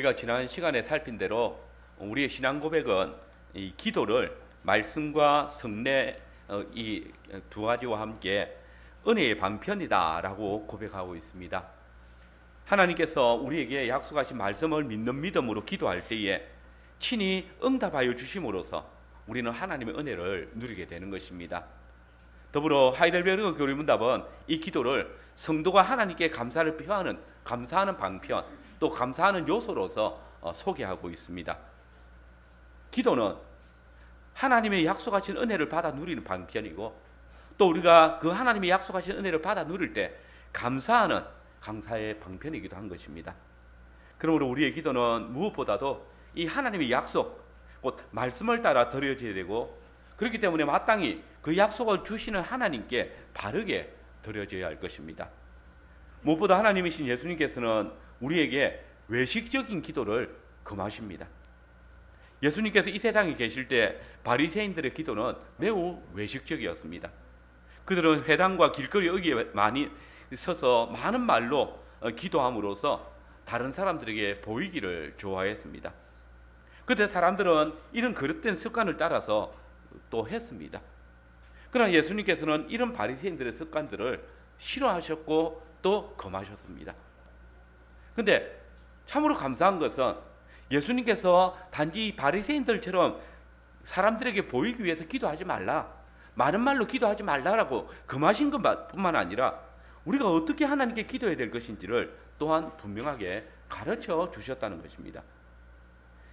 우리가 지난 시간에 살핀 대로 우리의 신앙 고백은 이 기도를 말씀과 성례 이 두 가지와 함께 은혜의 방편이다라고 고백하고 있습니다. 하나님께서 우리에게 약속하신 말씀을 믿는 믿음으로 기도할 때에 친히 응답하여 주심으로써 우리는 하나님의 은혜를 누리게 되는 것입니다. 더불어 하이델베르그 교리문답은 이 기도를 성도가 하나님께 감사를 표하는 감사하는 방편, 또 감사하는 요소로서 소개하고 있습니다. 기도는 하나님의 약속하신 은혜를 받아 누리는 방편이고, 또 우리가 그 하나님의 약속하신 은혜를 받아 누릴 때 감사하는 감사의 방편이기도 한 것입니다. 그러므로 우리의 기도는 무엇보다도 이 하나님의 약속, 곧 말씀을 따라 드려져야 되고, 그렇기 때문에 마땅히 그 약속을 주시는 하나님께 바르게 드려져야 할 것입니다. 무엇보다 하나님이신 예수님께서는 우리에게 외식적인 기도를 금하십니다. 예수님께서 이 세상에 계실 때 바리새인들의 기도는 매우 외식적이었습니다. 그들은 회당과 길거리 여기에 많이 서서 많은 말로 기도함으로써 다른 사람들에게 보이기를 좋아했습니다. 그때 사람들은 이런 그릇된 습관을 따라서 또 했습니다. 그러나 예수님께서는 이런 바리새인들의 습관들을 싫어하셨고 또 금하셨습니다. 근데 참으로 감사한 것은 예수님께서 단지 바리새인들처럼 사람들에게 보이기 위해서 기도하지 말라, 많은 말로 기도하지 말라라고 금하신 것뿐만 아니라 우리가 어떻게 하나님께 기도해야 될 것인지를 또한 분명하게 가르쳐 주셨다는 것입니다.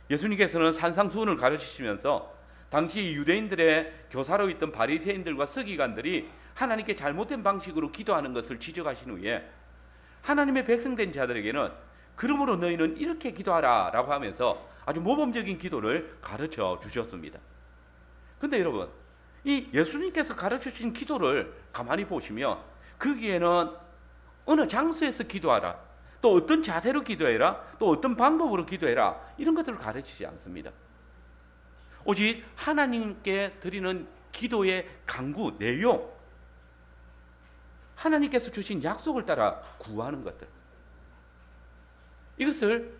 예수님께서는 산상수훈을 가르치시면서 당시 유대인들의 교사로 있던 바리새인들과 서기관들이 하나님께 잘못된 방식으로 기도하는 것을 지적하신 후에 하나님의 백성된 자들에게는 그러므로 너희는 이렇게 기도하라 라고 하면서 아주 모범적인 기도를 가르쳐 주셨습니다. 근데 여러분, 이 예수님께서 가르쳐 주신 기도를 가만히 보시면 거기에는 어느 장소에서 기도하라, 또 어떤 자세로 기도해라, 또 어떤 방법으로 기도해라, 이런 것들을 가르치지 않습니다. 오직 하나님께 드리는 기도의 강구, 내용, 하나님께서 주신 약속을 따라 구하는 것들, 이것을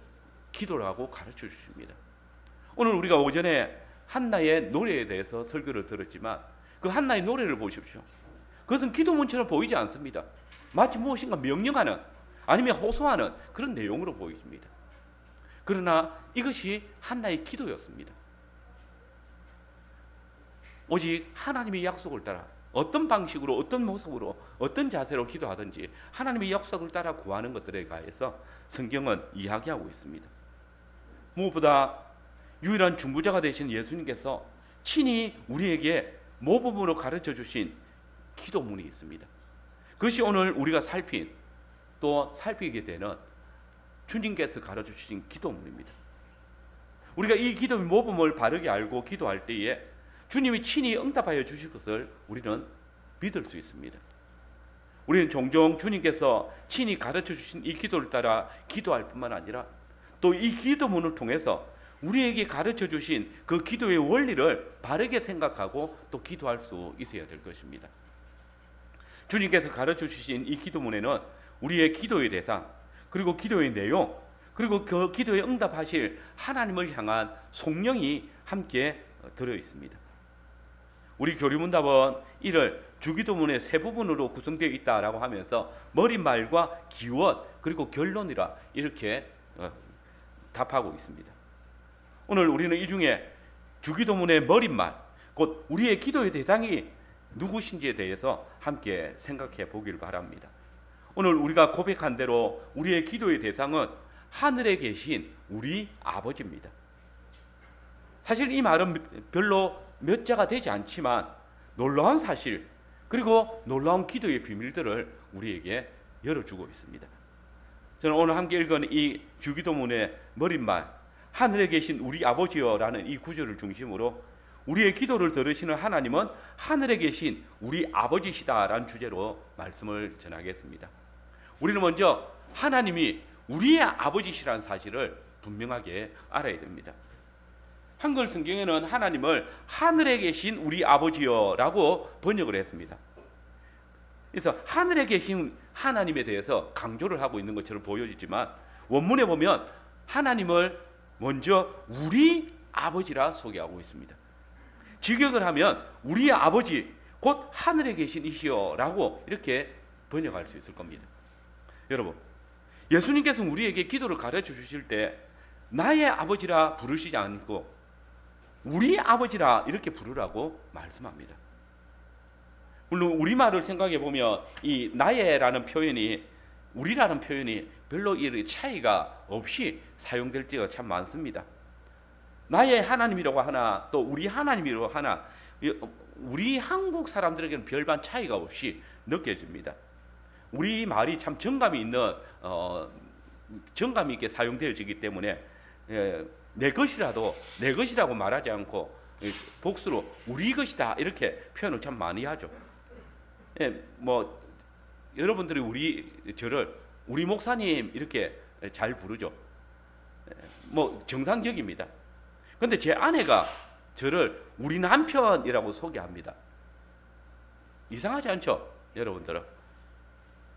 기도라고 가르쳐 주십니다. 오늘 우리가 오전에 한나의 노래에 대해서 설교를 들었지만 그 한나의 노래를 보십시오. 그것은 기도문처럼 보이지 않습니다. 마치 무엇인가 명령하는 아니면 호소하는 그런 내용으로 보입니다. 그러나 이것이 한나의 기도였습니다. 오직 하나님의 약속을 따라 어떤 방식으로, 어떤 모습으로, 어떤 자세로 기도하든지 하나님의 약속을 따라 구하는 것들에 관해서 성경은 이야기하고 있습니다. 무엇보다 유일한 중보자가 되신 예수님께서 친히 우리에게 모범으로 가르쳐 주신 기도문이 있습니다. 그것이 오늘 우리가 살피게 되는 주님께서 가르쳐 주신 기도문입니다. 우리가 이 기도의 모범을 바르게 알고 기도할 때에 주님이 친히 응답하여 주실 것을 우리는 믿을 수 있습니다. 우리는 종종 주님께서 친히 가르쳐 주신 이 기도를 따라 기도할 뿐만 아니라 또 이 기도문을 통해서 우리에게 가르쳐 주신 그 기도의 원리를 바르게 생각하고 또 기도할 수 있어야 될 것입니다. 주님께서 가르쳐 주신 이 기도문에는 우리의 기도의 대상, 그리고 기도의 내용, 그리고 그 기도에 응답하실 하나님을 향한 속령이 함께 들어 있습니다. 우리 교리문답은 이를 주기도문의 세 부분으로 구성되어 있다라고 하면서 머릿말과 기원 그리고 결론이라 이렇게 답하고 있습니다. 오늘 우리는 이 중에 주기도문의 머릿말, 곧 우리의 기도의 대상이 누구신지에 대해서 함께 생각해 보길 바랍니다. 오늘 우리가 고백한 대로 우리의 기도의 대상은 하늘에 계신 우리 아버지입니다. 사실 이 말은 별로 몇 자가 되지 않지만 놀라운 사실, 그리고 놀라운 기도의 비밀들을 우리에게 열어주고 있습니다. 저는 오늘 함께 읽은 이 주기도문의 머릿말, 하늘에 계신 우리 아버지여라는 이 구절을 중심으로 우리의 기도를 들으시는 하나님은 하늘에 계신 우리 아버지시다라는 주제로 말씀을 전하겠습니다. 우리는 먼저 하나님이 우리의 아버지시라는 사실을 분명하게 알아야 됩니다. 한글 성경에는 하나님을 하늘에 계신 우리 아버지여라고 번역을 했습니다. 그래서 하늘에 계신 하나님에 대해서 강조를 하고 있는 것처럼 보여지지만 원문에 보면 하나님을 먼저 우리 아버지라 소개하고 있습니다. 직역을 하면 우리의 아버지 곧 하늘에 계신 이시여라고 이렇게 번역할 수 있을 겁니다. 여러분, 예수님께서 우리에게 기도를 가르쳐 주실 때 나의 아버지라 부르시지 않고 우리 아버지라 이렇게 부르라고 말씀합니다. 물론 우리말을 생각해 보면 이 나의라는 표현이 우리라는 표현이 별로 이 차이가 없이 사용될 때가 참 많습니다. 나의 하나님이라고 하나 또 우리 하나님이라고 하나 우리 한국 사람들에게는 별반 차이가 없이 느껴집니다. 우리 말이 참 정감이 있는 정감 있게 사용되어지기 때문에 내 것이라도 내 것이라고 말하지 않고 복수로 우리 것이다 이렇게 표현을 참 많이 하죠. 뭐 여러분들이 저를 우리 목사님 이렇게 잘 부르죠. 뭐 정상적입니다. 그런데 제 아내가 저를 우리 남편이라고 소개합니다. 이상하지 않죠, 여러분들은?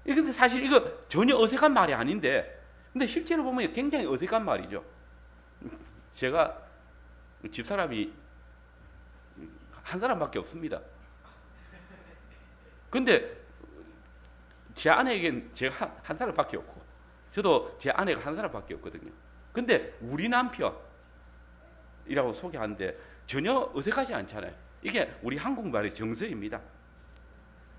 근데 사실 이거 전혀 어색한 말이 아닌데, 근데 실제로 보면 굉장히 어색한 말이죠. 제가 집사람이 한 사람밖에 없습니다. 근데 제 아내에겐 제가 한 사람밖에 없고, 저도 제 아내가 한 사람밖에 없거든요. 근데 우리 남편이라고 소개하는데 전혀 어색하지 않잖아요. 이게 우리 한국말의 정서입니다.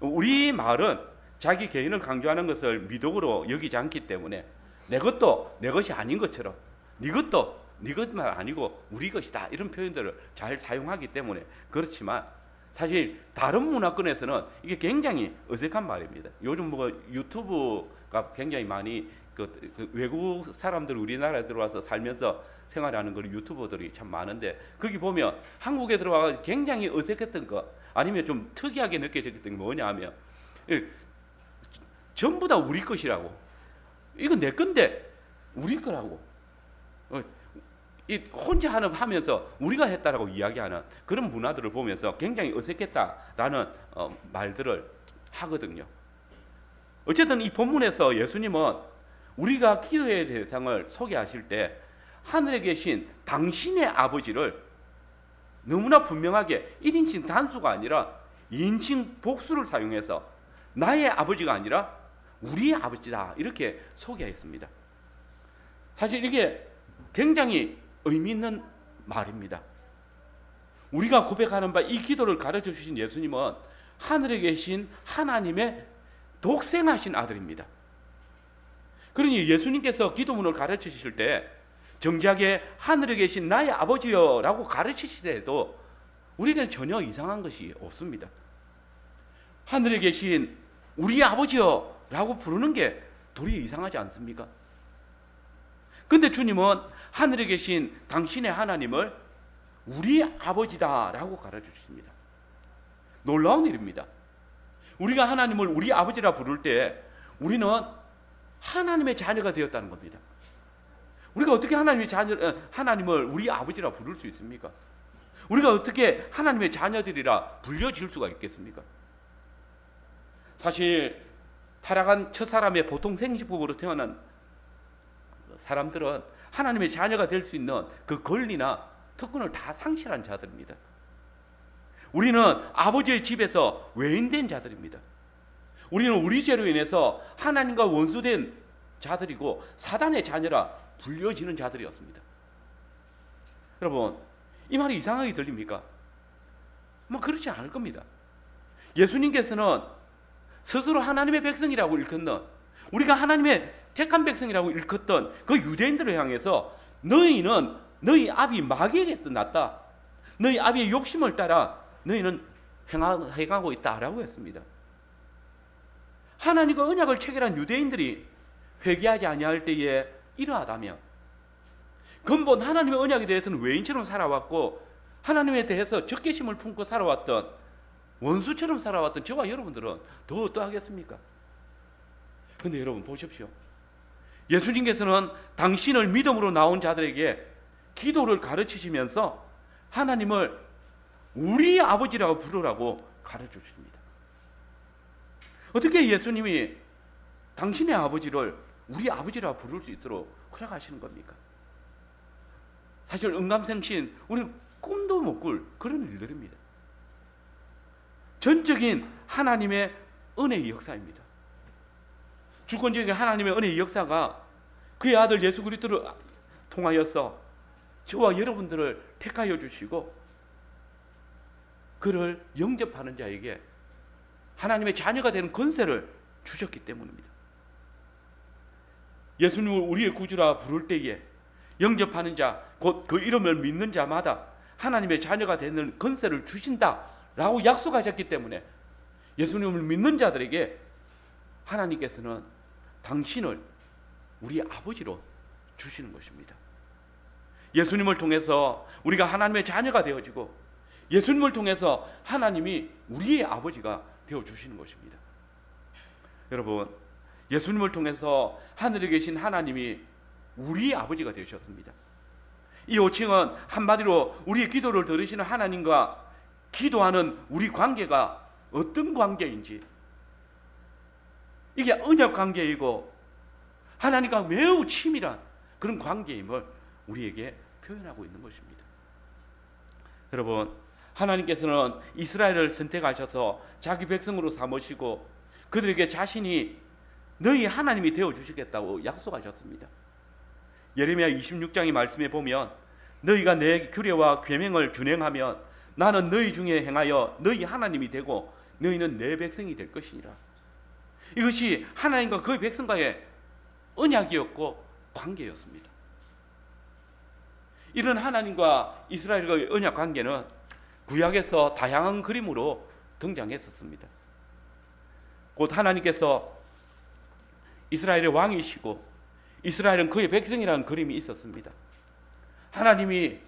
우리 말은 자기 개인을 강조하는 것을 미덕으로 여기지 않기 때문에 내 것도 내 것이 아닌 것처럼 네 것도 네 것만 아니고 우리 것이다 이런 표현들을 잘 사용하기 때문에 그렇지만 사실 다른 문화권에서는 이게 굉장히 어색한 말입니다. 요즘 뭐 유튜브가 굉장히 많이 그 외국 사람들 우리나라에 들어와서 살면서 생활하는 그 유튜버들이 참 많은데 거기 보면 한국에 들어와서 굉장히 어색했던 거 아니면 좀 특이하게 느껴졌던 게 뭐냐 하면 전부 다 우리 것이라고 이건 내 건데 우리 거라고 혼자 하면서 우리가 했다라고 이야기하는 그런 문화들을 보면서 굉장히 어색했다라는 말들을 하거든요. 어쨌든 이 본문에서 예수님은 우리가 기도의 대상을 소개하실 때 하늘에 계신 당신의 아버지를 너무나 분명하게 1인칭 단수가 아니라 2인칭 복수를 사용해서 나의 아버지가 아니라 우리의 아버지다 이렇게 소개했습니다. 사실 이게 굉장히 의미 있는 말입니다. 우리가 고백하는 바 이 기도를 가르쳐 주신 예수님은 하늘에 계신 하나님의 독생하신 아들입니다. 그러니 예수님께서 기도문을 가르쳐 주실 때 정작에 하늘에 계신 나의 아버지여 라고 가르치시더라도 우리에게는 전혀 이상한 것이 없습니다. 하늘에 계신 우리 아버지여 라고 부르는 게 도리어 이상하지 않습니까? 근데 주님은 하늘에 계신 당신의 하나님을 우리 아버지다 라고 가르쳐 주십니다. 놀라운 일입니다. 우리가 하나님을 우리 아버지라 부를 때 우리는 하나님의 자녀가 되었다는 겁니다. 우리가 어떻게 하나님을 우리 아버지라 부를 수 있습니까? 우리가 어떻게 하나님의 자녀들이라 불려질 수가 있겠습니까? 사실 타락한 첫사람의 보통 생식법으로 태어난 사람들은 하나님의 자녀가 될 수 있는 그 권리나 특권을 다 상실한 자들입니다. 우리는 아버지의 집에서 외인된 자들입니다. 우리는 우리 죄로 인해서 하나님과 원수된 자들이고 사단의 자녀라 불려지는 자들이었습니다. 여러분, 이 말이 이상하게 들립니까? 뭐 그렇지 않을 겁니다. 예수님께서는 스스로 하나님의 백성이라고 일컫는 우리가 하나님의 택한 백성이라고 일컫던 그 유대인들을 향해서 너희는 너희 아비 마귀에게 떠났다. 너희 아비의 욕심을 따라 너희는 행하고 있다라고 했습니다. 하나님과 언약을 체결한 유대인들이 회개하지 아니할 때에 이러하다면 근본 하나님의 언약에 대해서는 외인처럼 살아왔고 하나님에 대해서 적개심을 품고 살아왔던 원수처럼 살아왔던 저와 여러분들은 더 어떠하겠습니까? 그런데 여러분 보십시오. 예수님께서는 당신을 믿음으로 나온 자들에게 기도를 가르치시면서 하나님을 우리 아버지라고 부르라고 가르쳐 주십니다. 어떻게 예수님이 당신의 아버지를 우리 아버지라고 부를 수 있도록 허락하시는 겁니까? 사실 은감생신 우리는 꿈도 못 꿀 그런 일들입니다. 전적인 하나님의 은혜의 역사입니다. 주권적인 하나님의 은혜의 역사가 그의 아들 예수 그리스도를 통하여서 저와 여러분들을 택하여 주시고 그를 영접하는 자에게 하나님의 자녀가 되는 권세를 주셨기 때문입니다. 예수님을 우리의 구주라 부를 때에 영접하는 자, 곧 그 이름을 믿는 자마다 하나님의 자녀가 되는 권세를 주신다라고 약속하셨기 때문에 예수님을 믿는 자들에게 하나님께서는 당신을 우리 아버지로 주시는 것입니다. 예수님을 통해서 우리가 하나님의 자녀가 되어지고 예수님을 통해서 하나님이 우리의 아버지가 되어주시는 것입니다. 여러분, 예수님을 통해서 하늘에 계신 하나님이 우리의 아버지가 되셨습니다. 이 호칭은 한마디로 우리의 기도를 들으시는 하나님과 기도하는 우리 관계가 어떤 관계인지, 이게 언약 관계이고 하나님과 매우 친밀한 그런 관계임을 우리에게 표현하고 있는 것입니다. 여러분, 하나님께서는 이스라엘을 선택하셔서 자기 백성으로 삼으시고 그들에게 자신이 너희 하나님이 되어주시겠다고 약속하셨습니다. 예레미야 26장의 말씀에 보면 너희가 내 규례와 계명을 준행하면 나는 너희 중에 행하여 너희 하나님이 되고 너희는 내 백성이 될 것이니라. 이것이 하나님과 그의 백성과의 언약이었고 관계였습니다. 이런 하나님과 이스라엘과의 언약 관계는 구약에서 다양한 그림으로 등장했었습니다. 곧 하나님께서 이스라엘의 왕이시고 이스라엘은 그의 백성이라는 그림이 있었습니다. 하나님이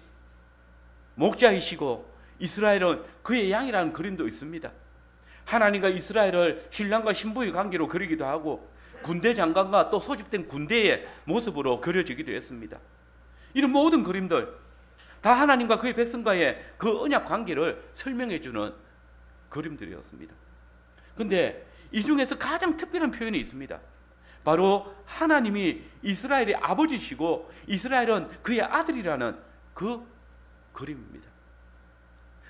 목자이시고 이스라엘은 그의 양이라는 그림도 있습니다. 하나님과 이스라엘을 신랑과 신부의 관계로 그리기도 하고 군대 장관과 또 소집된 군대의 모습으로 그려지기도 했습니다. 이런 모든 그림들 다 하나님과 그의 백성과의 그 언약 관계를 설명해주는 그림들이었습니다. 그런데 이 중에서 가장 특별한 표현이 있습니다. 바로 하나님이 이스라엘의 아버지시고 이스라엘은 그의 아들이라는 그 그림입니다.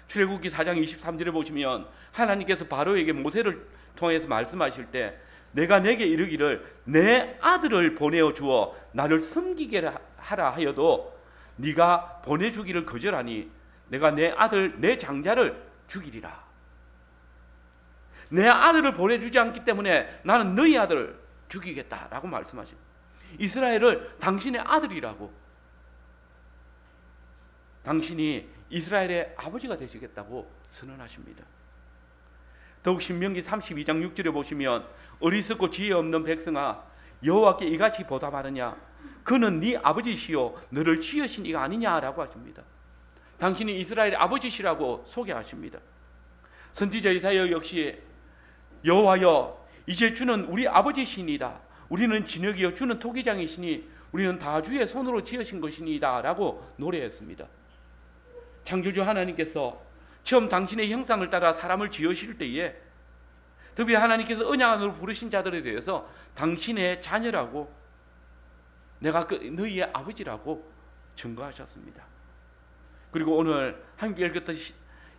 출애굽기 4장 23절에 보시면 하나님께서 바로에게 모세를 통해서 말씀하실 때 내가 내게 이르기를 내 아들을 보내어 주어 나를 섬기게 하라 하여도 네가 보내주기를 거절하니 내가 내 아들 내 장자를 죽이리라. 내 아들을 보내주지 않기 때문에 나는 너희 아들을 죽이겠다라고 말씀하십니다. 이스라엘을 당신의 아들이라고, 당신이 이스라엘의 아버지가 되시겠다고 선언하십니다. 더욱 신명기 32장 6절에 보시면 어리석고 지혜 없는 백성아 여호와께 이같이 보답하느냐 그는 네 아버지시요 너를 지으신 이가 아니냐라고 하십니다. 당신이 이스라엘의 아버지시라고 소개하십니다. 선지자 이사야 역시 여호와여 이제 주는 우리 아버지시니이다. 우리는 진흙이요 주는 토기장이시니 우리는 다 주의 손으로 지으신 것이니이다 라고 노래했습니다. 창조주 하나님께서 처음 당신의 형상을 따라 사람을 지으실 때에 특별히 하나님께서 언약으로 부르신 자들에 대해서 당신의 자녀라고 내가 너희의 아버지라고 증거하셨습니다. 그리고 오늘 함께 읽었던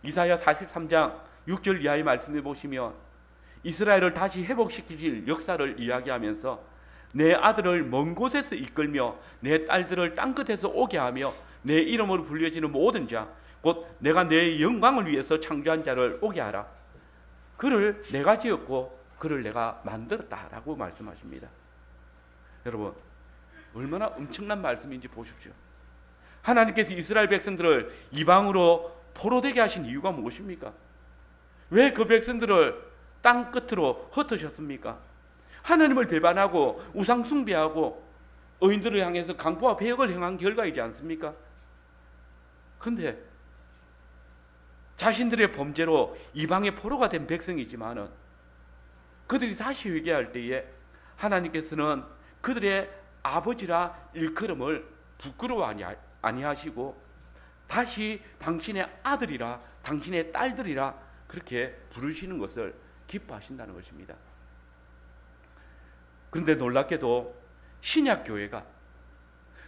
이사야 43장 6절 이하의 말씀에 보시면 이스라엘을 다시 회복시키실 역사를 이야기하면서 내 아들을 먼 곳에서 이끌며 내 딸들을 땅끝에서 오게 하며 내 이름으로 불려지는 모든 자 곧 내가 내 영광을 위해서 창조한 자를 오게 하라. 그를 내가 지었고 그를 내가 만들었다라고 말씀하십니다. 여러분 얼마나 엄청난 말씀인지 보십시오. 하나님께서 이스라엘 백성들을 이방으로 포로되게 하신 이유가 무엇입니까? 왜 그 백성들을 땅 끝으로 흩으셨습니까? 하나님을 배반하고 우상 숭배하고 의인들을 향해서 강포와 배역을 행한 결과이지 않습니까? 그런데 자신들의 범죄로 이방의 포로가 된 백성이지만은 그들이 다시 회개할 때에 하나님께서는 그들의 아버지라 일컬음을 부끄러워 아니하시고 다시 당신의 아들이라 당신의 딸들이라 그렇게 부르시는 것을 기뻐하신다는 것입니다. 그런데 놀랍게도 신약교회가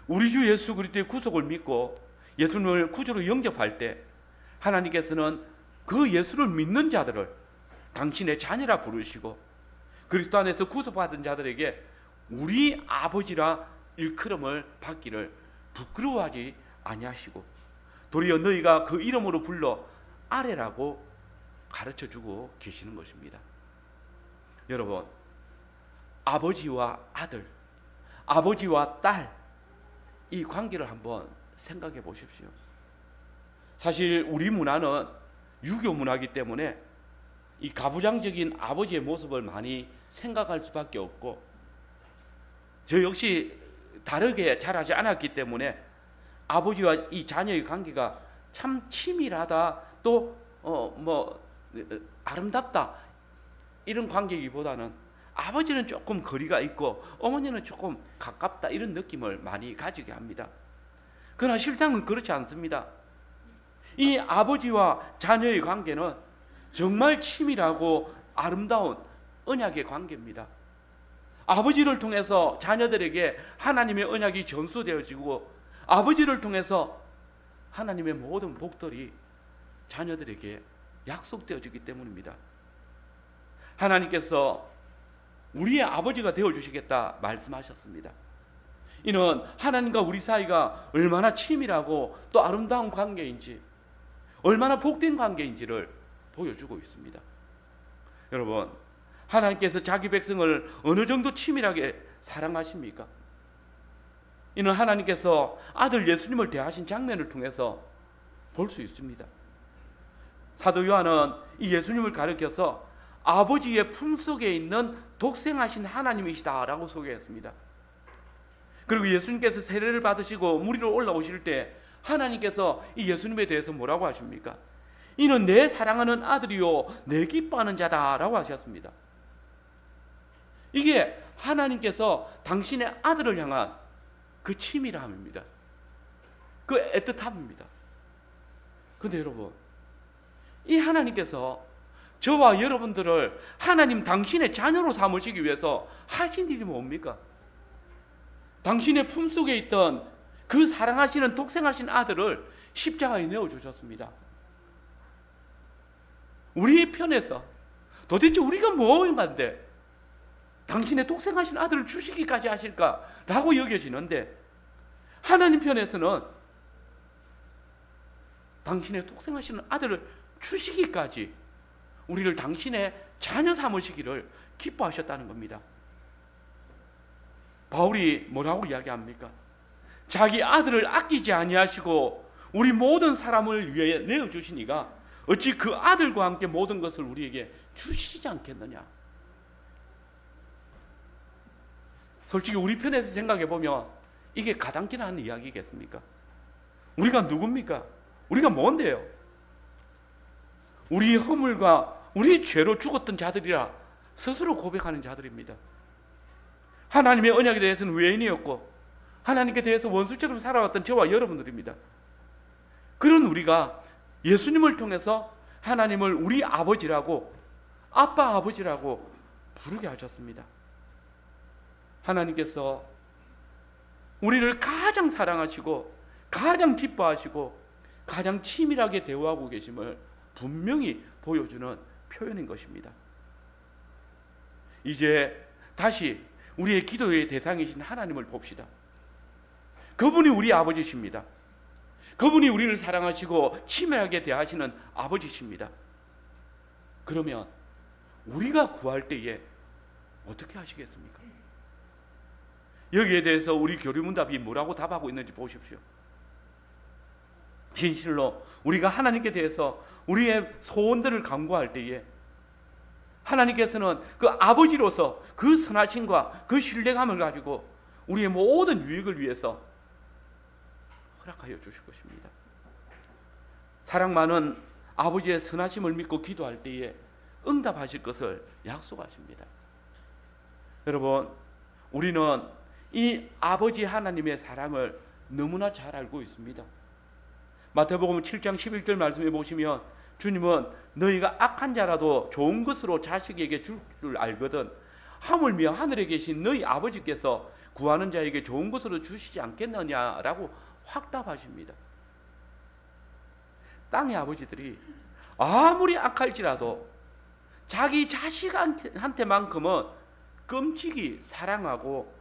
우리 주 예수 그리스도의 구속을 믿고 예수님을 구주로 영접할 때 하나님께서는 그 예수를 믿는 자들을 당신의 자녀라 부르시고 그리스도 안에서 구속받은 자들에게 우리 아버지라 일컬음을 받기를 부끄러워하지 아니하시고 도리어 너희가 그 이름으로 불러 아래라고 가르쳐주고 계시는 것입니다. 여러분, 아버지와 아들, 아버지와 딸, 이 관계를 한번 생각해 보십시오. 사실 우리 문화는 유교 문화이기 때문에 이 가부장적인 아버지의 모습을 많이 생각할 수밖에 없고 저 역시 다르게 자라지 않았기 때문에 아버지와 이 자녀의 관계가 참 치밀하다 또 아름답다 이런 관계이기보다는 아버지는 조금 거리가 있고 어머니는 조금 가깝다 이런 느낌을 많이 가지게 합니다. 그러나 실상은 그렇지 않습니다. 이 아버지와 자녀의 관계는 정말 치밀하고 아름다운 언약의 관계입니다. 아버지를 통해서 자녀들에게 하나님의 언약이 전수되어지고 아버지를 통해서 하나님의 모든 복들이 자녀들에게 약속되어지기 때문입니다. 하나님께서 우리의 아버지가 되어주시겠다 말씀하셨습니다. 이는 하나님과 우리 사이가 얼마나 치밀하고 또 아름다운 관계인지 얼마나 복된 관계인지를 보여주고 있습니다. 여러분, 하나님께서 자기 백성을 어느 정도 치밀하게 사랑하십니까? 이는 하나님께서 아들 예수님을 대하신 장면을 통해서 볼 수 있습니다. 사도 요한은 이 예수님을 가리켜서 아버지의 품속에 있는 독생하신 하나님이시다라고 소개했습니다. 그리고 예수님께서 세례를 받으시고 무리로 올라오실 때 하나님께서 이 예수님에 대해서 뭐라고 하십니까? 이는 내 사랑하는 아들이요 내 기뻐하는 자다라고 하셨습니다. 이게 하나님께서 당신의 아들을 향한 그 치밀함입니다. 그 애틋함입니다. 그런데 여러분, 이 하나님께서 저와 여러분들을 하나님 당신의 자녀로 삼으시기 위해서 하신 일이 뭡니까? 당신의 품속에 있던 그 사랑하시는 독생하신 아들을 십자가에 내어주셨습니다. 우리 편에서 도대체 우리가 뭐인데 당신의 독생하신 아들을 주시기까지 하실까라고 여겨지는데 하나님 편에서는 당신의 독생하시는 아들을 주시기까지 우리를 당신의 자녀 삼으시기를 기뻐하셨다는 겁니다. 바울이 뭐라고 이야기합니까? 자기 아들을 아끼지 아니하시고 우리 모든 사람을 위해 내어주시니가 어찌 그 아들과 함께 모든 것을 우리에게 주시지 않겠느냐. 솔직히 우리 편에서 생각해 보면 이게 가당키나 하는 이야기겠습니까? 우리가 누굽니까? 우리가 뭔데요? 우리 허물과 우리 죄로 죽었던 자들이라 스스로 고백하는 자들입니다. 하나님의 언약에 대해서는 외인이었고 하나님께 대해서 원수처럼 살아왔던 저와 여러분들입니다. 그런 우리가 예수님을 통해서 하나님을 우리 아버지라고 아빠 아버지라고 부르게 하셨습니다. 하나님께서 우리를 가장 사랑하시고 가장 기뻐하시고 가장 치밀하게 대우하고 계심을 분명히 보여주는 표현인 것입니다. 이제 다시 우리의 기도의 대상이신 하나님을 봅시다. 그분이 우리 아버지십니다. 그분이 우리를 사랑하시고 치밀하게 대하시는 아버지십니다. 그러면 우리가 구할 때에 어떻게 하시겠습니까? 여기에 대해서 우리 교리문답이 뭐라고 답하고 있는지 보십시오. 진실로 우리가 하나님께 대해서 우리의 소원들을 간구할 때에 하나님께서는 그 아버지로서 그 선하심과 그 신뢰감을 가지고 우리의 모든 유익을 위해서 허락하여 주실 것입니다. 사랑 많은 아버지의 선하심을 믿고 기도할 때에 응답하실 것을 약속하십니다. 여러분, 우리는 이 아버지 하나님의 사랑을 너무나 잘 알고 있습니다. 마태복음 7장 11절 말씀해 보시면 주님은 너희가 악한 자라도 좋은 것으로 자식에게 줄 줄 알거든 하물며 하늘에 계신 너희 아버지께서 구하는 자에게 좋은 것으로 주시지 않겠느냐라고 확답하십니다. 땅의 아버지들이 아무리 악할지라도 자기 자식한테만큼은 끔찍이 사랑하고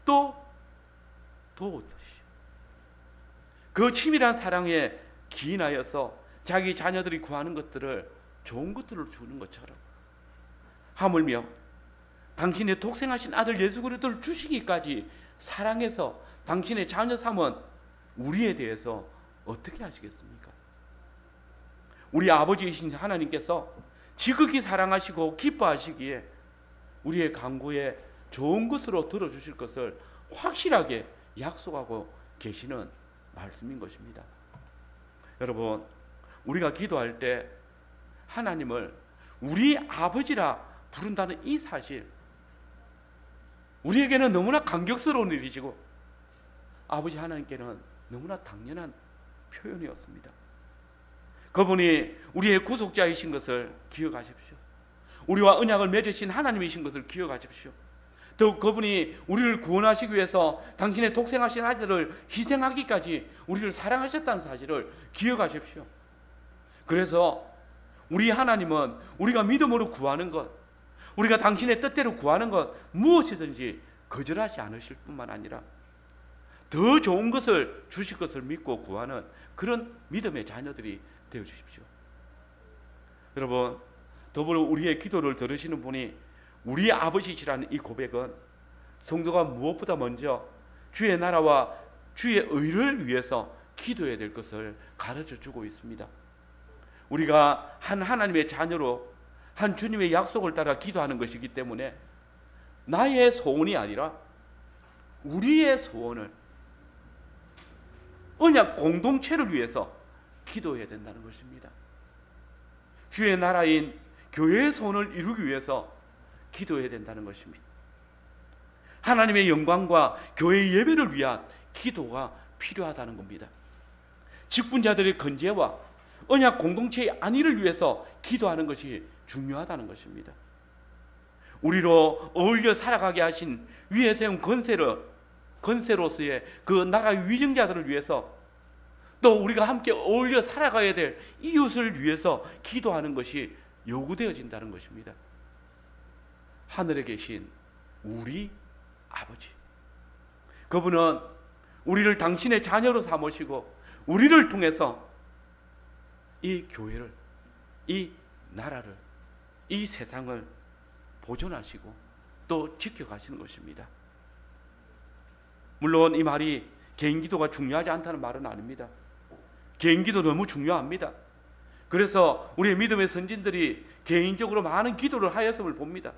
또 도와주시오. 그 치밀한 사랑에 기인하여서 자기 자녀들이 구하는 것들을 좋은 것들을 주는 것처럼, 하물며 당신의 독생하신 아들 예수 그리스도를 주시기까지 사랑해서 당신의 자녀 삼은 우리에 대해서 어떻게 하시겠습니까? 우리 아버지이신 하나님께서 지극히 사랑하시고 기뻐하시기에 우리의 간구에 좋은 것으로 들어주실 것을 확실하게 약속하고 계시는 말씀인 것입니다. 여러분, 우리가 기도할 때 하나님을 우리 아버지라 부른다는 이 사실, 우리에게는 너무나 감격스러운 일이시고 아버지 하나님께는 너무나 당연한 표현이었습니다. 그분이 우리의 구속자이신 것을 기억하십시오. 우리와 언약을 맺으신 하나님이신 것을 기억하십시오. 또 그분이 우리를 구원하시기 위해서 당신의 독생하신 아들을 희생하기까지 우리를 사랑하셨다는 사실을 기억하십시오. 그래서 우리 하나님은 우리가 믿음으로 구하는 것, 우리가 당신의 뜻대로 구하는 것 무엇이든지 거절하지 않으실 뿐만 아니라 더 좋은 것을 주실 것을 믿고 구하는 그런 믿음의 자녀들이 되어 주십시오. 여러분, 더불어 우리의 기도를 들으시는 분이 우리 아버지시라는 이 고백은 성도가 무엇보다 먼저 주의 나라와 주의 의를 위해서 기도해야 될 것을 가르쳐 주고 있습니다. 우리가 한 하나님의 자녀로 한 주님의 약속을 따라 기도하는 것이기 때문에 나의 소원이 아니라 우리의 소원을, 언약 공동체를 위해서 기도해야 된다는 것입니다. 주의 나라인 교회의 소원을 이루기 위해서 기도해야 된다는 것입니다. 하나님의 영광과 교회의 예배를 위한 기도가 필요하다는 겁니다. 직분자들의 건재와 언약 공동체의 안위를 위해서 기도하는 것이 중요하다는 것입니다. 우리로 어울려 살아가게 하신 위에 세운 건세로서의 그 나라의 위정자들을 위해서, 또 우리가 함께 어울려 살아가야 될 이웃을 위해서 기도하는 것이 요구되어진다는 것입니다. 하늘에 계신 우리 아버지, 그분은 우리를 당신의 자녀로 삼으시고 우리를 통해서 이 교회를, 이 나라를, 이 세상을 보존하시고 또 지켜가시는 것입니다. 물론 이 말이 개인기도가 중요하지 않다는 말은 아닙니다. 개인기도 너무 중요합니다. 그래서 우리의 믿음의 선진들이 개인적으로 많은 기도를 하였음을 봅니다.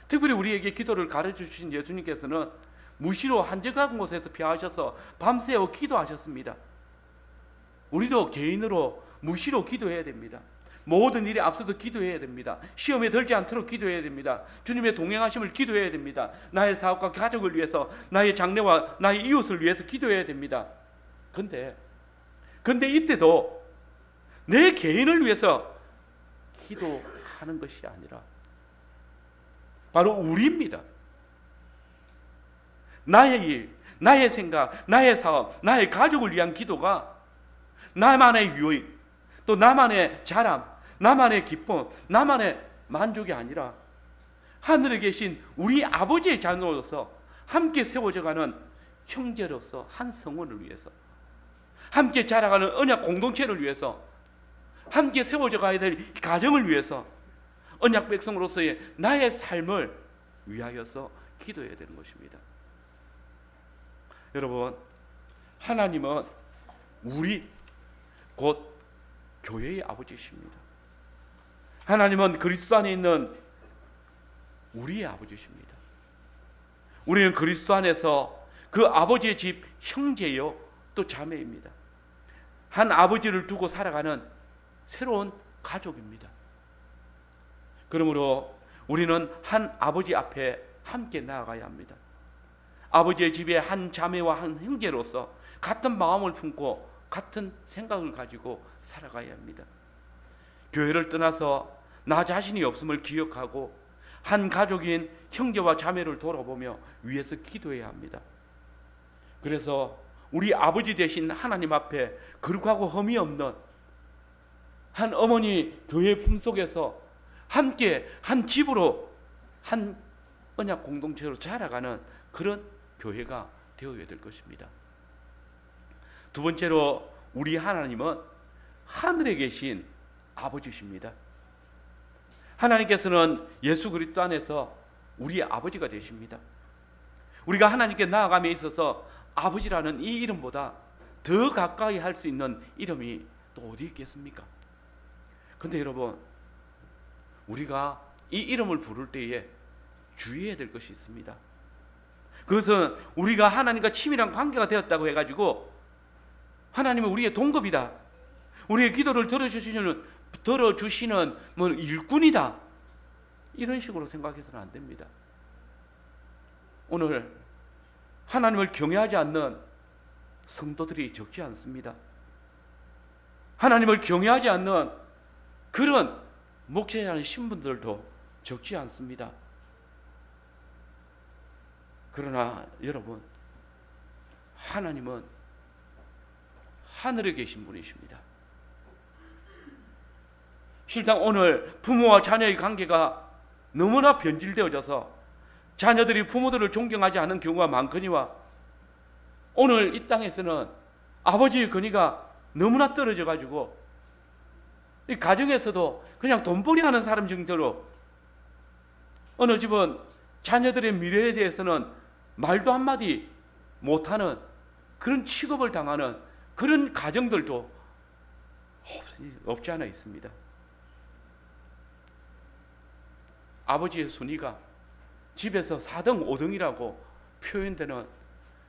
특별히 우리에게 기도를 가르쳐 주신 예수님께서는 무시로 한적한 곳에서 피하셔서 밤새워 기도하셨습니다. 우리도 개인으로 무시로 기도해야 됩니다. 모든 일에 앞서서 기도해야 됩니다. 시험에 들지 않도록 기도해야 됩니다. 주님의 동행하심을 기도해야 됩니다. 나의 사업과 가족을 위해서, 나의 장래와 나의 이웃을 위해서 기도해야 됩니다. 근데 이때도 내 개인을 위해서 기도하는 것이 아니라 바로 우리입니다. 나의 일, 나의 생각, 나의 사업, 나의 가족을 위한 기도가 나만의 유익, 또 나만의 자랑, 나만의 기쁨, 나만의 만족이 아니라 하늘에 계신 우리 아버지의 자녀로서 함께 세워져가는 형제로서 한 성원을 위해서, 함께 자라가는 언약 공동체를 위해서, 함께 세워져 가야 될 가정을 위해서, 언약 백성으로서의 나의 삶을 위하여서 기도해야 되는 것입니다. 여러분, 하나님은 우리 곧 교회의 아버지십니다. 하나님은 그리스도 안에 있는 우리의 아버지십니다. 우리는 그리스도 안에서 그 아버지의 집 형제요 또 자매입니다. 한 아버지를 두고 살아가는 새로운 가족입니다. 그러므로 우리는 한 아버지 앞에 함께 나아가야 합니다. 아버지의 집에 한 자매와 한 형제로서 같은 마음을 품고 같은 생각을 가지고 살아가야 합니다. 교회를 떠나서 나 자신이 없음을 기억하고 한 가족인 형제와 자매를 돌아보며 위에서 기도해야 합니다. 그래서 우리 아버지 되신 하나님 앞에 거룩하고 흠이 없는 한 어머니 교회 품속에서 함께 한 집으로 한 언약 공동체로 자라가는 그런 교회가 되어야 될 것입니다. 두 번째로 우리 하나님은 하늘에 계신 아버지십니다. 하나님께서는 예수 그리스도 안에서 우리의 아버지가 되십니다. 우리가 하나님께 나아감에 있어서 아버지라는 이 이름보다 더 가까이 할 수 있는 이름이 또 어디 있겠습니까? 근데 여러분, 우리가 이 이름을 부를 때에 주의해야 될 것이 있습니다. 그것은 우리가 하나님과 친밀한 관계가 되었다고 해가지고 하나님은 우리의 동급이다, 우리의 기도를 들어주시는 뭐 일꾼이다, 이런 식으로 생각해서는 안 됩니다. 오늘 하나님을 경외하지 않는 성도들이 적지 않습니다. 하나님을 경외하지 않는 그런 목회자는 신분들도 적지 않습니다. 그러나 여러분, 하나님은 하늘에 계신 분이십니다. 실상 오늘 부모와 자녀의 관계가 너무나 변질되어져서 자녀들이 부모들을 존경하지 않는 경우가 많거니와 오늘 이 땅에서는 아버지의 권위가 너무나 떨어져 가지고 이 가정에서도 그냥 돈벌이 하는 사람 정도로, 어느 집은 자녀들의 미래에 대해서는 말도 한마디 못하는 그런 취급을 당하는 그런 가정들도 없지 않아 있습니다. 아버지의 순위가 집에서 4등 5등이라고 표현되는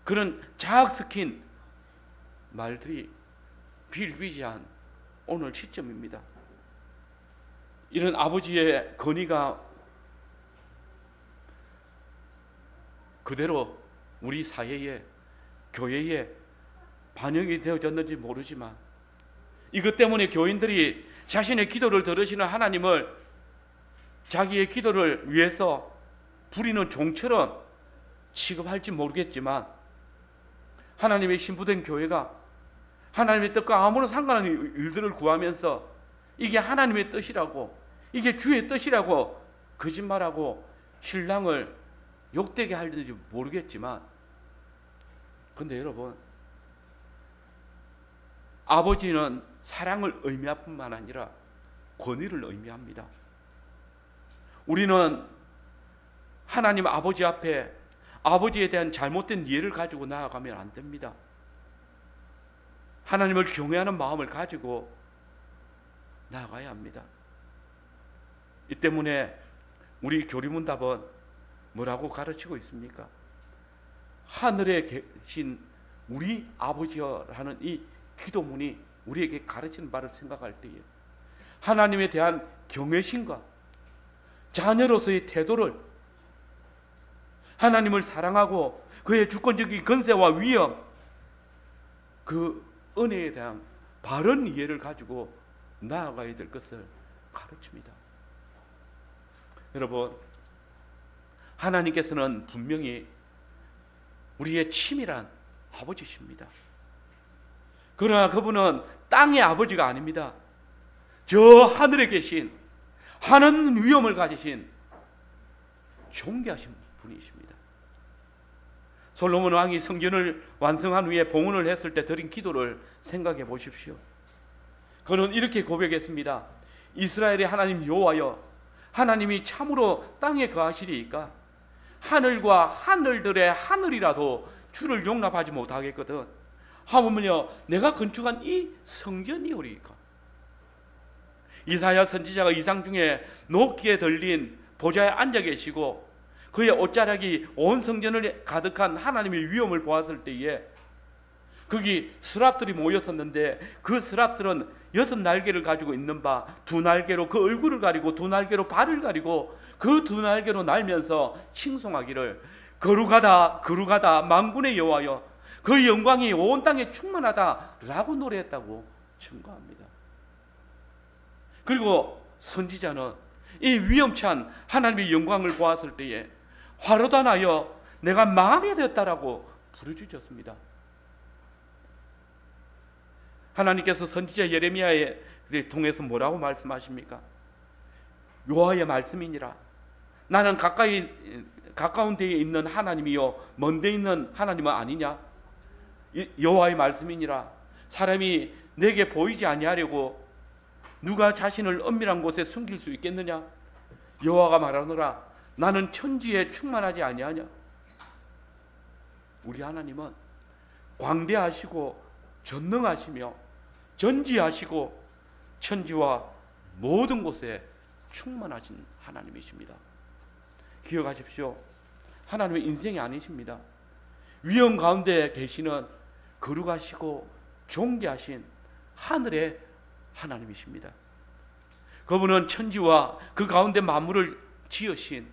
그런 자학 섞인 말들이 비일비재한 오늘 시점입니다. 이런 아버지의 권위가 그대로 우리 사회에, 교회에 반영이 되어졌는지 모르지만 이것 때문에 교인들이 자신의 기도를 들으시는 하나님을 자기의 기도를 위해서 부리는 종처럼 취급할지 모르겠지만, 하나님의 신부된 교회가 하나님의 뜻과 아무런 상관없는 일들을 구하면서 이게 하나님의 뜻이라고, 이게 주의 뜻이라고 거짓말하고 신랑을 욕되게 하는지 모르겠지만, 근데 여러분, 아버지는 사랑을 의미할 뿐만 아니라 권위를 의미합니다. 우리는 하나님 아버지 앞에 아버지에 대한 잘못된 이해를 가지고 나아가면 안 됩니다. 하나님을 경외하는 마음을 가지고 나아가야 합니다. 이 때문에 우리 교리문답은 뭐라고 가르치고 있습니까? 하늘에 계신 우리 아버지여라는 이 기도문이 우리에게 가르치는 바를 생각할 때에 하나님에 대한 경외심과 자녀로서의 태도를, 하나님을 사랑하고 그의 주권적인 권세와 위엄, 그 은혜에 대한 바른 이해를 가지고 나아가야 될 것을 가르칩니다. 여러분, 하나님께서는 분명히 우리의 치밀한 아버지십니다. 그러나 그분은 땅의 아버지가 아닙니다. 저 하늘에 계신, 하는 위엄을 가지신 존귀하신 분이십니다. 솔로몬 왕이 성전을 완성한 후에 봉헌을 했을 때 드린 기도를 생각해 보십시오. 그는 이렇게 고백했습니다. 이스라엘의 하나님 여호와여, 하나님이 참으로 땅에 거하시리이까 하늘과 하늘들의 하늘이라도 주를 용납하지 못하겠거든 하물며 내가 건축한 이 성전이오리이까. 이사야 선지자가 이상 중에 높게 들린 보좌에 앉아 계시고 그의 옷자락이 온 성전을 가득한 하나님의 위엄을 보았을 때에 거기 스랍들이 모였었는데 그 스랍들은 6날개를 가지고 있는 바 2날개로 그 얼굴을 가리고 2날개로 발을 가리고 그 2날개로 날면서 칭송하기를 거룩하다 거룩하다 만군의 여호와여, 그 영광이 온 땅에 충만하다 라고 노래했다고 증거합니다. 그리고 선지자는 이 위엄찬 하나님의 영광을 보았을 때에 화로다 나여 내가 망하게 되었다라고 부르짖었습니다. 하나님께서 선지자 예레미야에 통해서 뭐라고 말씀하십니까? 여호와의 말씀이니라. 나는 가까운 데에 있는 하나님이요 먼 데 있는 하나님은 아니냐? 여호와의 말씀이니라. 사람이 내게 보이지 아니하려고 누가 자신을 은밀한 곳에 숨길 수 있겠느냐? 여호와가 말하노라. 나는 천지에 충만하지 아니하냐? 우리 하나님은 광대하시고 전능하시며 전지하시고 천지와 모든 곳에 충만하신 하나님이십니다. 기억하십시오. 하나님의 인생이 아니십니다. 위험 가운데 계시는 거룩하시고 존귀하신 하늘의 하나님이십니다. 그분은 천지와 그 가운데 만물을 지으신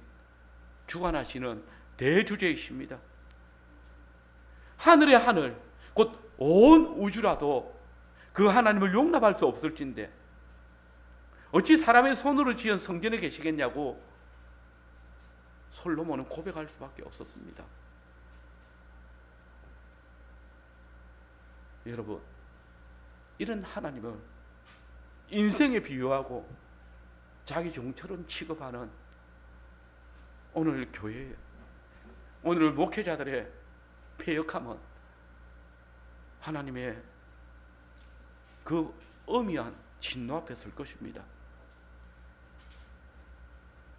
주관하시는 대주제이십니다. 하늘의 하늘, 곧 온 우주라도 그 하나님을 용납할 수 없을진데 어찌 사람의 손으로 지은 성전에 계시겠냐고 솔로몬은 고백할 수밖에 없었습니다. 여러분, 이런 하나님을 인생에 비유하고 자기 종처럼 취급하는 오늘 교회에, 오늘 목회자들의 패역함은 하나님의 그 엄미한 진노 앞에 설 것입니다.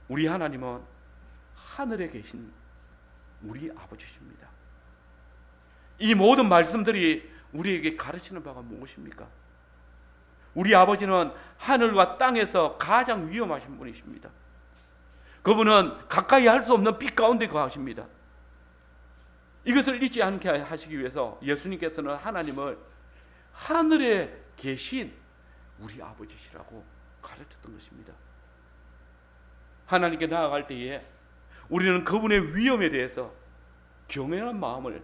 우리 하나님은 하늘에 계신 우리 아버지십니다. 이 모든 말씀들이 우리에게 가르치는 바가 무엇입니까? 우리 아버지는 하늘과 땅에서 가장 위험하신 분이십니다. 그분은 가까이 할 수 없는 빛 가운데 거하십니다. 이것을 잊지 않게 하시기 위해서 예수님께서는 하나님을 하늘에 계신 우리 아버지시라고 가르쳤던 것입니다. 하나님께 나아갈 때에 우리는 그분의 위엄에 대해서 경외한 마음을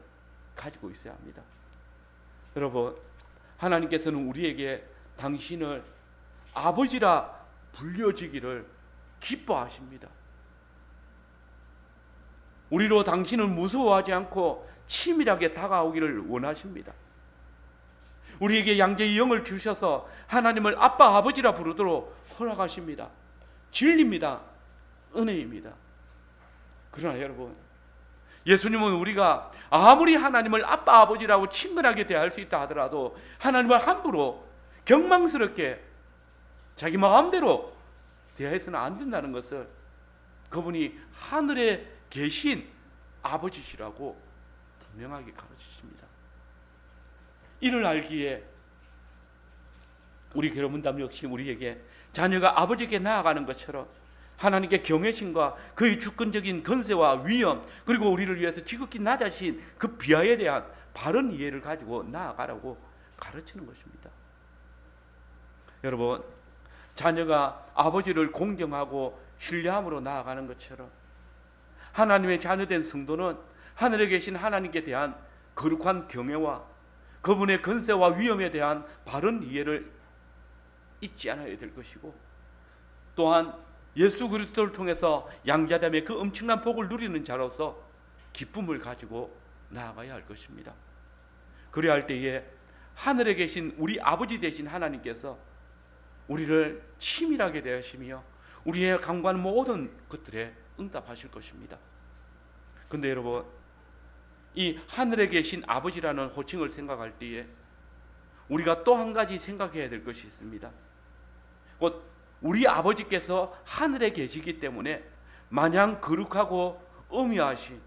가지고 있어야 합니다. 여러분, 하나님께서는 우리에게 당신을 아버지라 불려지기를 기뻐하십니다. 우리로 당신을 무서워하지 않고 치밀하게 다가오기를 원하십니다. 우리에게 양자의 영을 주셔서 하나님을 아빠 아버지라 부르도록 허락하십니다. 진리입니다. 은혜입니다. 그러나 여러분, 예수님은 우리가 아무리 하나님을 아빠 아버지라고 친근하게 대할 수 있다 하더라도 하나님을 함부로 경망스럽게 자기 마음대로 대해서는 안 된다는 것을 그분이 하늘에 계신 아버지시라고 분명하게 가르치십니다. 이를 알기에 우리 교회문답 역시 우리에게 자녀가 아버지께 나아가는 것처럼 하나님께 경외심과 그의 주권적인 권세와 위엄, 그리고 우리를 위해서 지극히 낮아신 그 비하에 대한 바른 이해를 가지고 나아가라고 가르치는 것입니다. 여러분, 자녀가 아버지를 공경하고 신뢰함으로 나아가는 것처럼 하나님의 자녀된 성도는 하늘에 계신 하나님께 대한 거룩한 경외와 그분의 권세와 위엄에 대한 바른 이해를 잊지 않아야 될 것이고, 또한 예수 그리스도를 통해서 양자됨의 그 엄청난 복을 누리는 자로서 기쁨을 가지고 나아가야 할 것입니다. 그래야 할 때에 하늘에 계신 우리 아버지 되신 하나님께서 우리를 치밀하게 대하시며 우리의 간구하는 모든 것들에 응답하실 것입니다. 그런데 여러분, 이 하늘에 계신 아버지라는 호칭을 생각할 때에 우리가 또 한 가지 생각해야 될 것이 있습니다. 곧 우리 아버지께서 하늘에 계시기 때문에 마냥 거룩하고 엄미하신,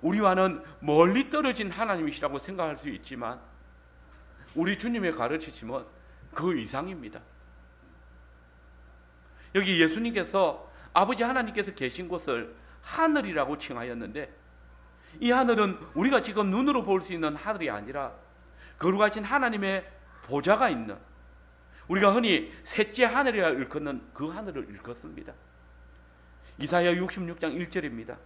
우리와는 멀리 떨어진 하나님이시라고 생각할 수 있지만 우리 주님의 가르치심은 그 이상입니다. 여기 예수님께서 아버지 하나님께서 계신 곳을 하늘이라고 칭하였는데, 이 하늘은 우리가 지금 눈으로 볼 수 있는 하늘이 아니라 거룩하신 하나님의 보좌가 있는, 우리가 흔히 셋째 하늘이라 일컫는 그 하늘을 일컫습니다. 이사야 66장 1절입니다.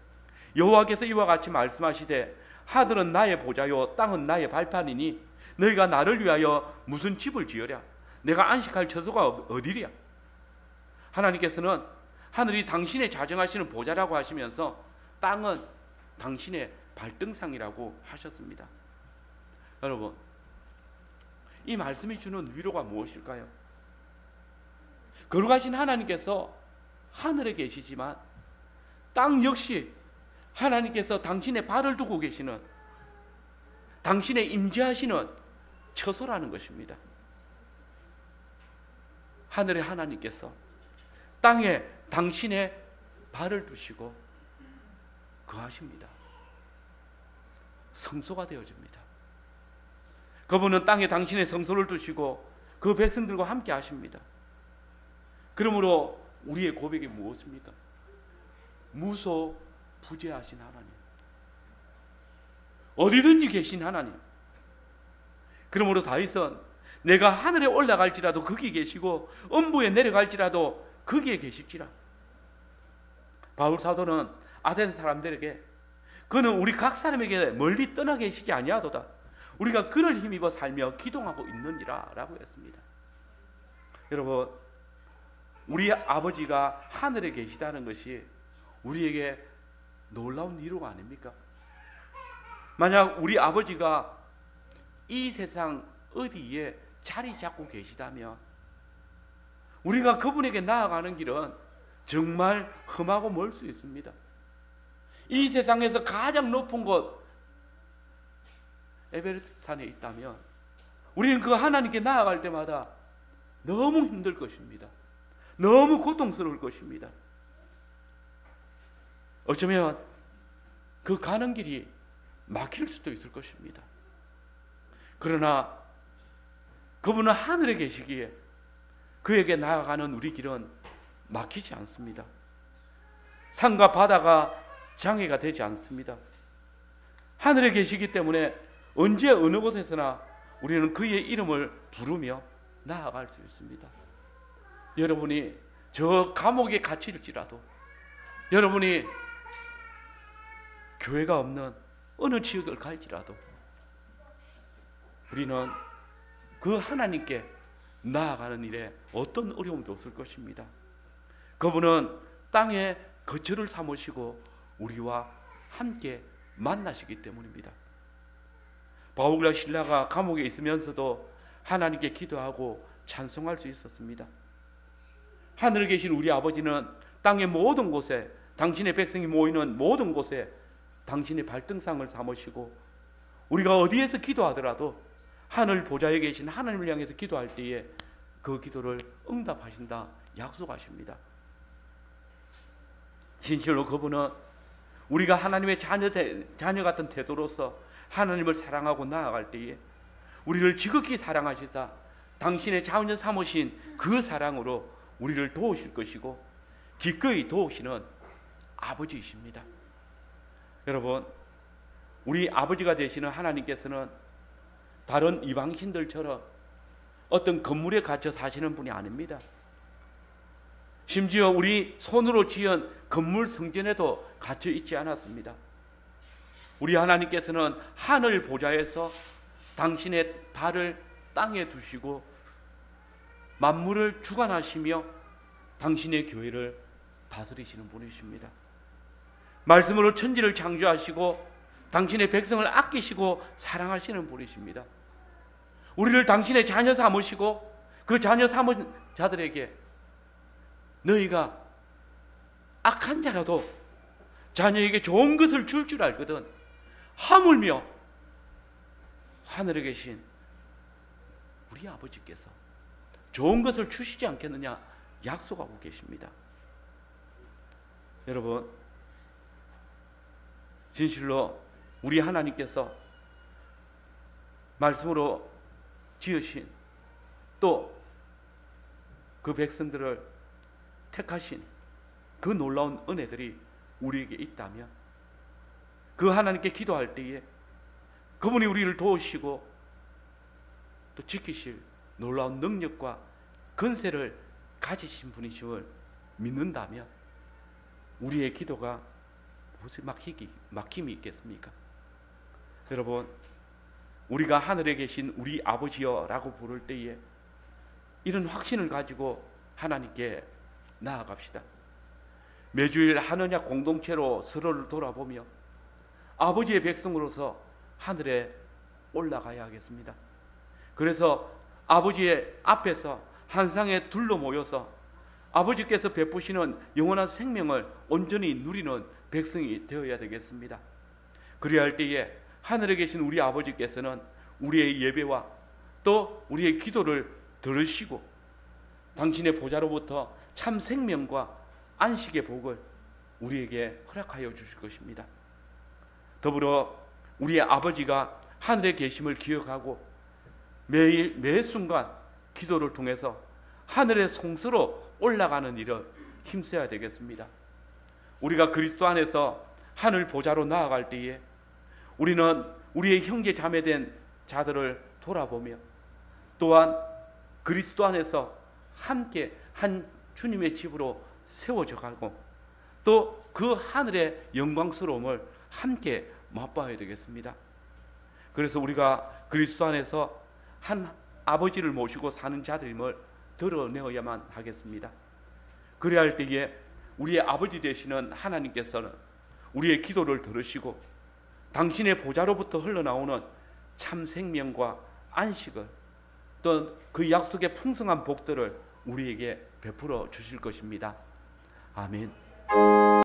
여호와께서 이와 같이 말씀하시되 하늘은 나의 보좌요 땅은 나의 발판이니 너희가 나를 위하여 무슨 집을 지으랴? 내가 안식할 처소가 어디랴? 하나님께서는 하늘이 당신의 자정하시는 보좌라고 하시면서 땅은 당신의 발등상이라고 하셨습니다. 여러분, 이 말씀이 주는 위로가 무엇일까요? 거룩하신 하나님께서 하늘에 계시지만 땅 역시 하나님께서 당신의 발을 두고 계시는, 당신의 임재하시는 처소라는 것입니다. 하늘의 하나님께서 땅에 당신의 발을 두시고 거하십니다. 성소가 되어집니다. 그분은 땅에 당신의 성소를 두시고 그 백성들과 함께 하십니다. 그러므로 우리의 고백이 무엇입니까? 무소부재하신 하나님, 어디든지 계신 하나님. 그러므로 다윗은 내가 하늘에 올라갈지라도 거기 계시고 음부에 내려갈지라도 거기에 계실지라. 바울 사도는 아덴 사람들에게 그는 우리 각 사람에게 멀리 떠나 계시지 아니하도다, 우리가 그를 힘입어 살며 기동하고 있느니라 라고 했습니다. 여러분, 우리 아버지가 하늘에 계시다는 것이 우리에게 놀라운 위로가 아닙니까? 만약 우리 아버지가 이 세상 어디에 자리 잡고 계시다면 우리가 그분에게 나아가는 길은 정말 험하고 멀 수 있습니다. 이 세상에서 가장 높은 곳 에베레스트 산에 있다면 우리는 그 하나님께 나아갈 때마다 너무 힘들 것입니다. 너무 고통스러울 것입니다. 어쩌면 그 가는 길이 막힐 수도 있을 것입니다. 그러나 그분은 하늘에 계시기에 그에게 나아가는 우리 길은 막히지 않습니다. 산과 바다가 장애가 되지 않습니다. 하늘에 계시기 때문에 언제 어느 곳에서나 우리는 그의 이름을 부르며 나아갈 수 있습니다. 여러분이 저 감옥에 갇힐지라도, 여러분이 교회가 없는 어느 지역을 갈지라도 우리는 그 하나님께 나아가는 일에 어떤 어려움도 없을 것입니다. 그분은 땅에 거처를 삼으시고 우리와 함께 만나시기 때문입니다. 바울과 실라가 감옥에 있으면서도 하나님께 기도하고 찬송할 수 있었습니다. 하늘에 계신 우리 아버지는 땅의 모든 곳에, 당신의 백성이 모이는 모든 곳에 당신의 발등상을 삼으시고 우리가 어디에서 기도하더라도 하늘 보좌에 계신 하나님을 향해서 기도할 때에 그 기도를 응답하신다 약속하십니다. 진실로 그분은 우리가 하나님의 자녀 같은 태도로서 하나님을 사랑하고 나아갈 때에 우리를 지극히 사랑하시사 당신의 자녀 삼으신 그 사랑으로 우리를 도우실 것이고 기꺼이 도우시는 아버지이십니다. 여러분, 우리 아버지가 되시는 하나님께서는 다른 이방신들처럼 어떤 건물에 갇혀 사시는 분이 아닙니다. 심지어 우리 손으로 지은 건물 성전에도 갇혀 있지 않았습니다. 우리 하나님께서는 하늘 보좌에서 당신의 발을 땅에 두시고 만물을 주관하시며 당신의 교회를 다스리시는 분이십니다. 말씀으로 천지를 창조하시고 당신의 백성을 아끼시고 사랑하시는 분이십니다. 우리를 당신의 자녀 삼으시고 그 자녀 삼은 자들에게 너희가 악한 자라도 자녀에게 좋은 것을 줄 알거든 하물며 하늘에 계신 우리 아버지께서 좋은 것을 주시지 않겠느냐 약속하고 계십니다. 여러분, 진실로 우리 하나님께서 말씀으로 지으신 또 그 백성들을 택하신 그 놀라운 은혜들이 우리에게 있다면 그 하나님께 기도할 때에 그분이 우리를 도우시고 또 지키실 놀라운 능력과 권세를 가지신 분이심을 믿는다면 우리의 기도가 무슨 막힘이 있겠습니까? 여러분, 우리가 하늘에 계신 우리 아버지여 라고 부를 때에 이런 확신을 가지고 하나님께 나아갑시다. 매주일 하느냐 공동체로 서로를 돌아보며 아버지의 백성으로서 하늘에 올라가야 하겠습니다. 그래서 아버지의 앞에서 한 상에 둘러 모여서 아버지께서 베푸시는 영원한 생명을 온전히 누리는 백성이 되어야 되겠습니다. 그래야 할 때에 하늘에 계신 우리 아버지께서는 우리의 예배와 또 우리의 기도를 들으시고 당신의 보좌로부터 참 생명과 안식의 복을 우리에게 허락하여 주실 것입니다. 더불어 우리의 아버지가 하늘에 계심을 기억하고 매일 매 순간 기도를 통해서 하늘의 송수로 올라가는 일을 힘써야 되겠습니다. 우리가 그리스도 안에서 하늘 보좌로 나아갈 때에 우리는 우리의 형제 자매된 자들을 돌아보며 또한 그리스도 안에서 함께 한 주님의 집으로 세워져 가고 또 그 하늘의 영광스러움을 함께 맛봐야 되겠습니다. 그래서 우리가 그리스도 안에서 한 아버지를 모시고 사는 자들임을 드러내어야만 하겠습니다. 그래야 할 때에 우리의 아버지 되시는 하나님께서는 우리의 기도를 들으시고 당신의 보좌로부터 흘러나오는 참 생명과 안식을 또 그 약속의 풍성한 복들을 우리에게 베풀어 주실 것입니다. 아멘.